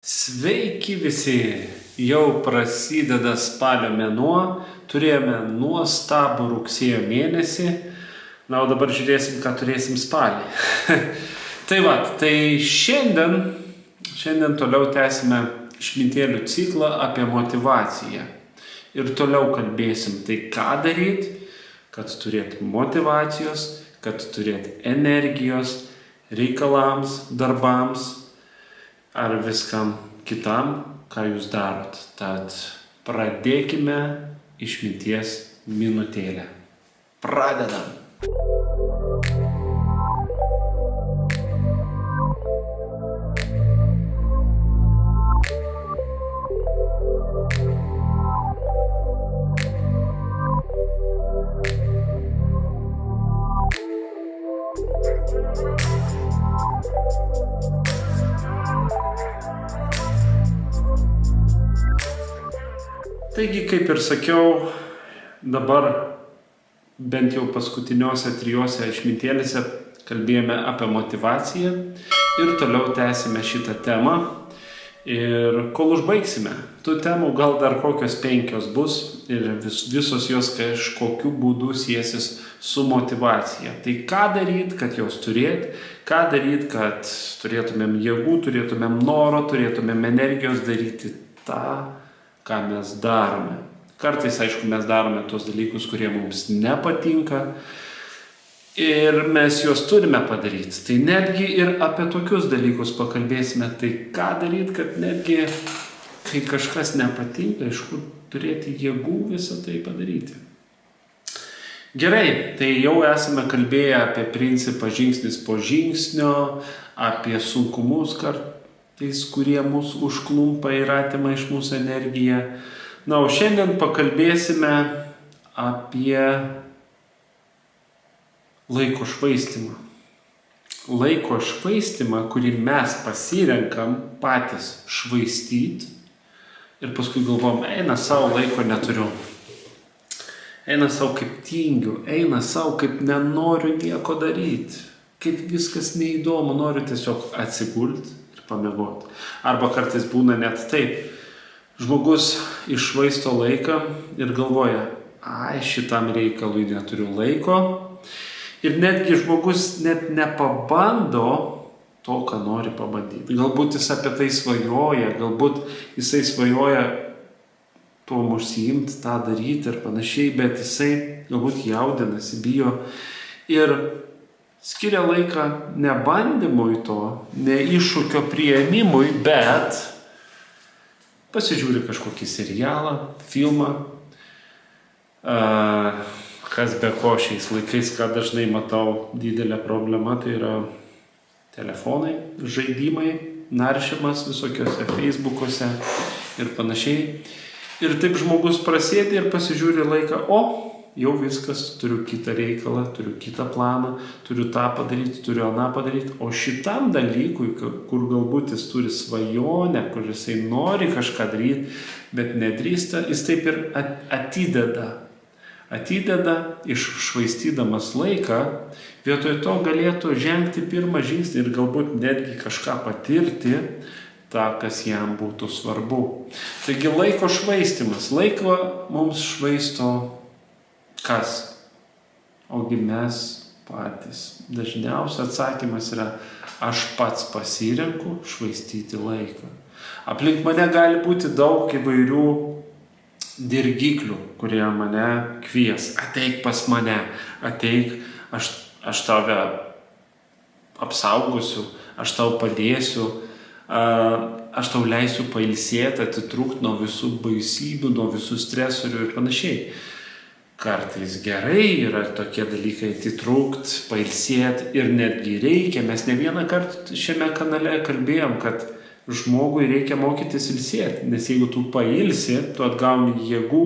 Sveiki visi! Jau prasideda spalio mėnuo, turėjome nuostabų rugsėjo mėnesį, na, o dabar žiūrėsim, ką turėsim spalį. Tai šiandien toliau tęsime išmintėlių ciklą apie motivaciją. Ir toliau kalbėsim, tai ką daryti, kad turėt motivacijos, kad turėt energijos, reikalams, darbams, ar viskam kitam, ką jūs darot. Tad pradėkime išminties minutėlę. Pradedam. Taigi, kaip ir sakiau, dabar bent jau paskutiniuose 3 išmintėlėse kalbėjome apie motivaciją ir toliau tęsime šitą temą. Ir kol užbaigsime, tų temų gal dar kokios 5 bus ir visos jos kažkokiu būdu siesis su motivacija. Tai ką daryti, kad jos turėt, ką daryti, kad turėtumėm jėgų, turėtumėm noro, turėtumėm energijos daryti tą, ką mes darome. Kartais, aišku, mes darome tos dalykus, kurie mums nepatinka ir mes juos turime padaryti. Tai netgi ir apie tokius dalykus pakalbėsime. Tai ką daryti, kad netgi, kai kažkas nepatinka, iš kur turėti jėgų visą tai padaryti. Gerai, tai jau esame kalbėję apie principą žingsnis po žingsnio, apie sunkumus kartais, kurie mus užklumpa ir atima iš mūsų energiją. Na, o šiandien pakalbėsime apie laiko švaistymą. Laiko švaistymą, kurį mes pasirenkam patys švaistyti ir paskui galvom, eina savo, laiko neturiu. Eina savo kaip tingiu, eina savo kaip nenoriu nieko daryti. Kaip viskas neįdomu, noriu tiesiog atsigulti ir pamiegoti. Arba kartais būna net taip. Žmogus iššvaisto laiką ir galvoja, šitam reikalui neturiu laiko. Ir netgi žmogus net nepabando to, ką nori pabandyti. Galbūt jis apie tai svajoja, galbūt jisai svajoja tuom užsiimti, tą daryti ir panašiai, bet jisai galbūt jaudinasi, bijo ir skiria laiką ne bandymui to, ne iššūkio priėmimui, bet pasižiūri kažkokį serialą, filmą, kas be ko šiais laikais, ką dažnai matau didelę problemą, tai yra telefonai, žaidimai, naršymas visokiuose Facebookuose ir panašiai. Ir taip žmogus prasėdi ir pasižiūri laiką, jau viskas, turiu kitą reikalą, turiu kitą planą, turiu tą padaryti, turiu aną padaryti. O šitam dalykui, kur galbūt jis turi svajonę, kur jisai nori kažką daryti, bet nedrįsta, jis taip ir atideda. Atideda, iššvaistydamas laiką, vietoj to galėtų žengti pirmą žingsnį ir galbūt netgi kažką patirti, tą, kas jam būtų svarbu. Taigi laiko švaistymas. Laiko mums švaisto kas? Ogi mes patys. Dažniausias atsakymas yra, aš pats pasirenku švaistyti laiką. Aplink mane gali būti daug įvairių dirgiklių, kurie mane kvies. Ateik pas mane, ateik, aš tave apsaugosiu, aš tau padėsiu, aš tau leisiu pailsėti, atitrūkti nuo visų baisybių, nuo visų stresorių ir panašiai. Kartais gerai yra tokie dalykai atitrūkti, pailsėti ir netgi reikia. Mes ne vieną kartą šiame kanale kalbėjom, kad žmogui reikia mokytis ilsėti, nes jeigu tu pailsi, tu atgauni jėgų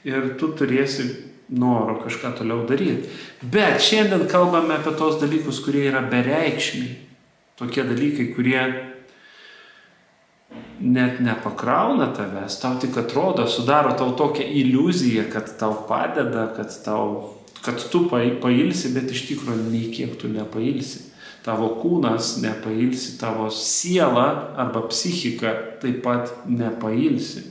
ir tu turėsi noro kažką toliau daryti. Bet šiandien kalbame apie tos dalykus, kurie yra bereikšmiai. Tokie dalykai, kurie net nepakrauna tavęs, tau tik atrodo, sudaro tau tokią iliuziją, kad tau padeda, kad tau kad tu pailsi, bet iš tikrųjų nei kiek tu nepailsi. Tavo kūnas nepailsi, tavo siela arba psichika taip pat nepailsi.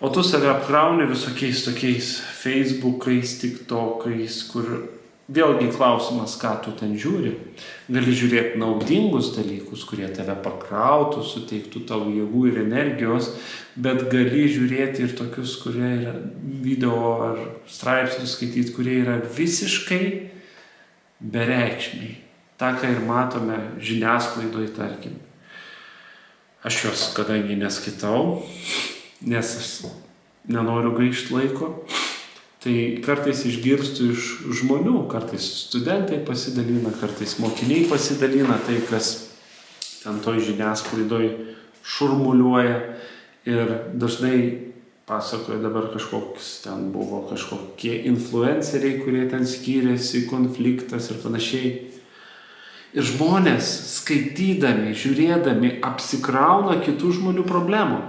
O tu save apkrauni visokiais tokiais Facebookais, TikTokais, kur vėlgi klausimas, ką tu ten žiūri. Gali žiūrėti naudingus dalykus, kurie tave pakrautų, suteiktų tau jėgų ir energijos, bet gali žiūrėti ir tokius, kurie yra video ar straipsnius skaityti, kurie yra visiškai bereikšmiai. Ta, ką ir matome žiniasklaidoje, tarkim. Aš jos kadangi neskaitau, nes aš nenoriu gaišti laiko, tai kartais išgirstu iš žmonių, kartais studentai pasidalina, kartais mokiniai pasidalina tai, kas ten toj žiniasklaidoj šurmuliuoja ir dažnai pasakoja dabar kažkoks ten buvo kažkokie influenceriai, kurie ten skyrėsi, konfliktas ir panašiai. Ir žmonės skaitydami, žiūrėdami apsikrauna kitų žmonių problemų.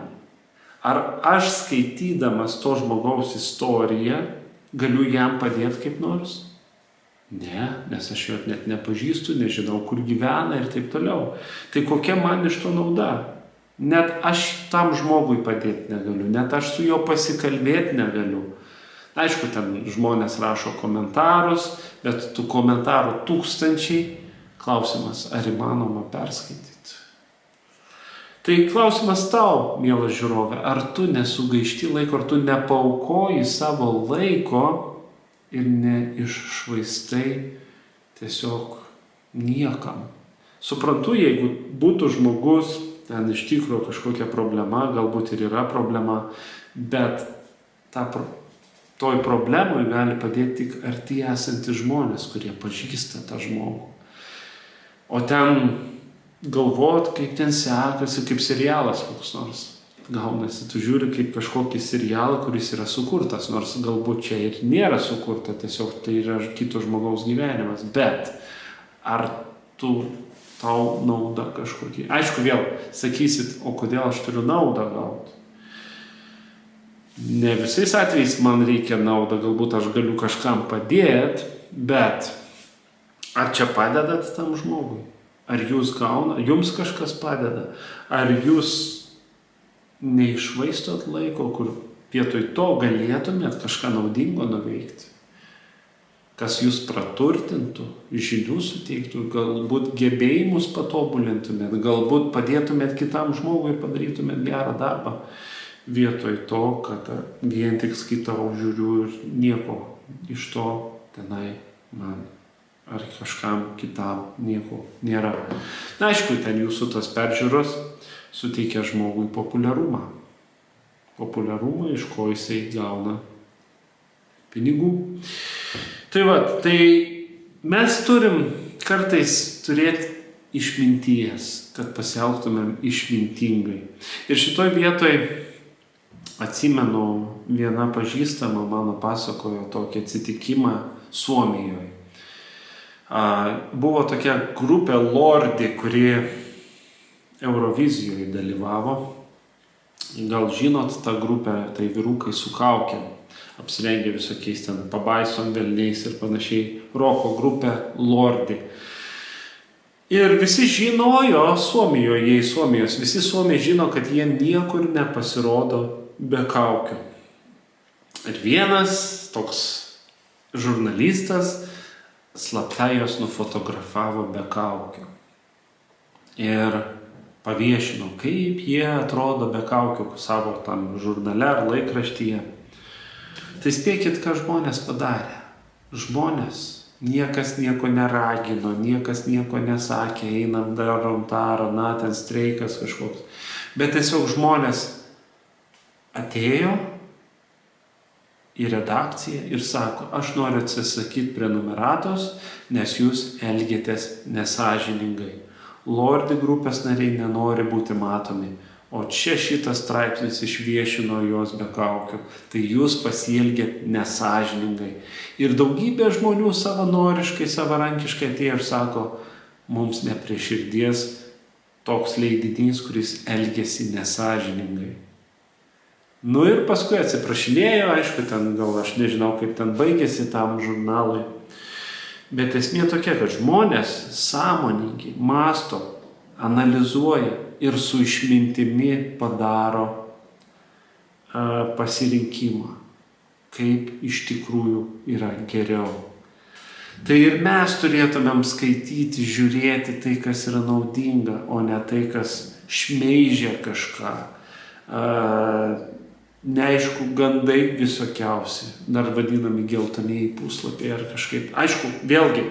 Ar aš skaitydamas to žmogaus istoriją galiu jam padėti kaip nors? Ne, nes aš jo net nepažįstu, nežinau, kur gyvena ir taip toliau. Tai kokia man iš to nauda? Net aš tam žmogui padėti negaliu, net aš su juo pasikalbėti negaliu. Aišku, ten žmonės rašo komentarus, bet tų komentarų tūkstančiai. Klausimas, ar įmanoma perskaityti? Tai klausimas tau, mielas žiūrovė, ar tu nesugaišti laiko, ar tu nepaukoji savo laiko ir neiššvaistai tiesiog niekam. Suprantu, jeigu būtų žmogus, ten iš tikrųjų kažkokia problema, galbūt ir yra problema, bet toj problemui gali padėti tik arti esantys žmonės, kurie pažįsta tą žmogų. O ten galvot, kaip ten sekasi, kaip serialas koks nors gaunasi. Tu žiūri kaip kažkokį serialą, kuris yra sukurtas, nors galbūt čia ir nėra sukurta, tiesiog tai yra kito žmogaus gyvenimas. Bet ar tau nauda kažkokį? Aišku, vėl sakysit, o kodėl aš turiu naudą gauti? Ne visais atvejais man reikia naudą, galbūt aš galiu kažkam padėti, bet ar čia padedat tam žmogui? Ar jūs jums kažkas padeda? Ar jūs neišvaistot laiko, kur vietoj to galėtumėt kažką naudingo nuveikti? Kas jūs praturtintų, žinių suteiktų, galbūt gebėjimus patobulintumėt, galbūt padėtumėt kitam žmogui ir padarytumėt gerą darbą. Vietoj to, kad vien tik skaitau, žiūriu ir nieko iš to tenai man ar kažkam kitam nieko nėra. Na, aišku, ten jūsų tas peržiūros suteikia žmogui populiarumą. Populiarumą, iš ko jisai gauna pinigų. Tai mes turim kartais turėti išminties, kad pasielgtumėm išmintingai. Ir šitoj vietoj atsimenu, viena pažįstama mano pasakojo tokį atsitikimą Suomijoje. Buvo tokia grupė Lordi, kuri Eurovizijoje dalyvavo. Gal žinot tą grupę, tai vyrukai su kaukėm, apsirengė visokiais ten pabaisom, velniais ir panašiai, roko grupė Lordi. Ir visi žinojo Suomijos, visi Suomiai žino, kad jie niekur nepasirodo be kaukių. Ir vienas toks žurnalistas slapta jos nufotografavo be kaukių. Ir paviešino, kaip jie atrodo be kaukių savo tam žurnale ar laikraštyje. Tai spėkit, ką žmonės padarė. Žmonės, niekas nieko neragino, niekas nieko nesakė, einam, darom tą, na, ten streikas kažkoks. Bet tiesiog žmonės atėjo į redakciją ir sako, aš noriu atsisakyti prenumeratos, nes jūs elgiatės nesąžiningai. Lordi grupės nariai nenori būti matomi, o čia šitas straipsnis išviešino juos be kaukių, tai jūs pasielgėt nesąžiningai. Ir daugybė žmonių savanoriškai, savarankiškai atėjo ir sako, mums ne prie širdies toks leidinys, kuris elgėsi nesąžiningai. Nu ir paskui atsiprašinėjo, aišku, ten gal aš nežinau, kaip ten baigėsi tam žurnalui. Bet esmė tokia, kad žmonės sąmoningi, masto, analizuoja ir su išmintimi padaro pasirinkimą, kaip iš tikrųjų yra geriau. Tai ir mes turėtumėm skaityti, žiūrėti tai, kas yra naudinga, o ne tai, kas šmeižia kažką. Neaišku, gandai visokiausi, dar vadinami geltonieji puslapiai ar kažkaip. Aišku, vėlgi,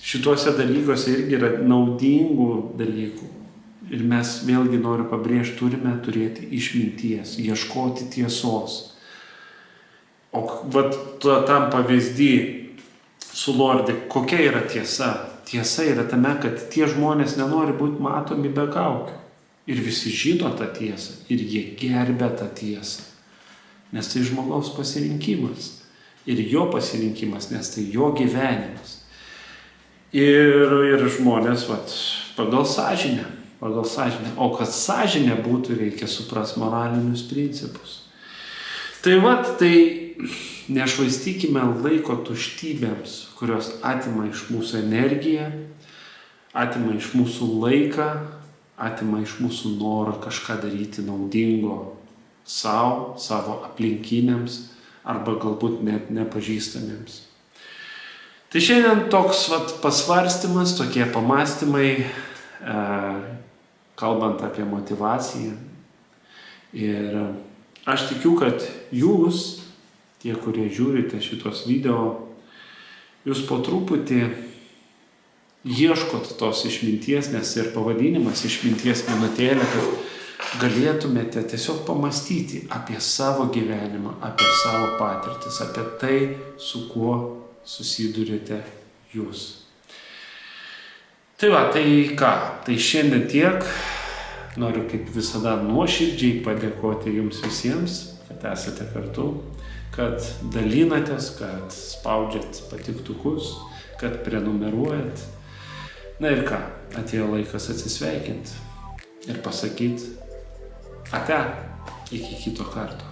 šituose dalykuose irgi yra naudingų dalykų. Ir mes vėlgi noriu pabrėžti, turime turėti išminties, ieškoti tiesos. O vat tam pavyzdį su Lorde, kokia yra tiesa? Tiesa yra tame, kad tie žmonės nenori būti matomi be kaukių. Ir visi žino tą tiesą, ir jie gerbia tą tiesą. Nes tai žmogaus pasirinkimas. Ir jo pasirinkimas, nes tai jo gyvenimas. Ir žmonės, pagal sąžinę. O kad sąžinė būtų, reikia suprasti moralinius principus. Tai nešvaistykime laiko tuštybėms, kurios atima iš mūsų energiją, atima iš mūsų laiką, atima iš mūsų norą kažką daryti naudingo savo aplinkiniams arba galbūt net nepažįstamiems. Tai šiandien toks pasvarstymas, tokie pamastymai, kalbant apie motyvaciją. Ir aš tikiu, kad jūs, tie, kurie žiūrite šitos video, jūs po truputį ieškot tos išminties, nes ir pavadinimas išminties minutėlė, kad galėtumėte tiesiog pamastyti apie savo gyvenimą, apie savo patirtis, apie tai, su kuo susidurite jūs. Tai ką, tai šiandien tiek. Noriu kaip visada nuoširdžiai padėkoti jums visiems, kad esate kartu, kad dalinatės, kad spaudžiat patiktukus, kad prenumeruojat. Na ir ką, atėjo laikas atsisveikinti ir pasakyti ate, iki kito karto.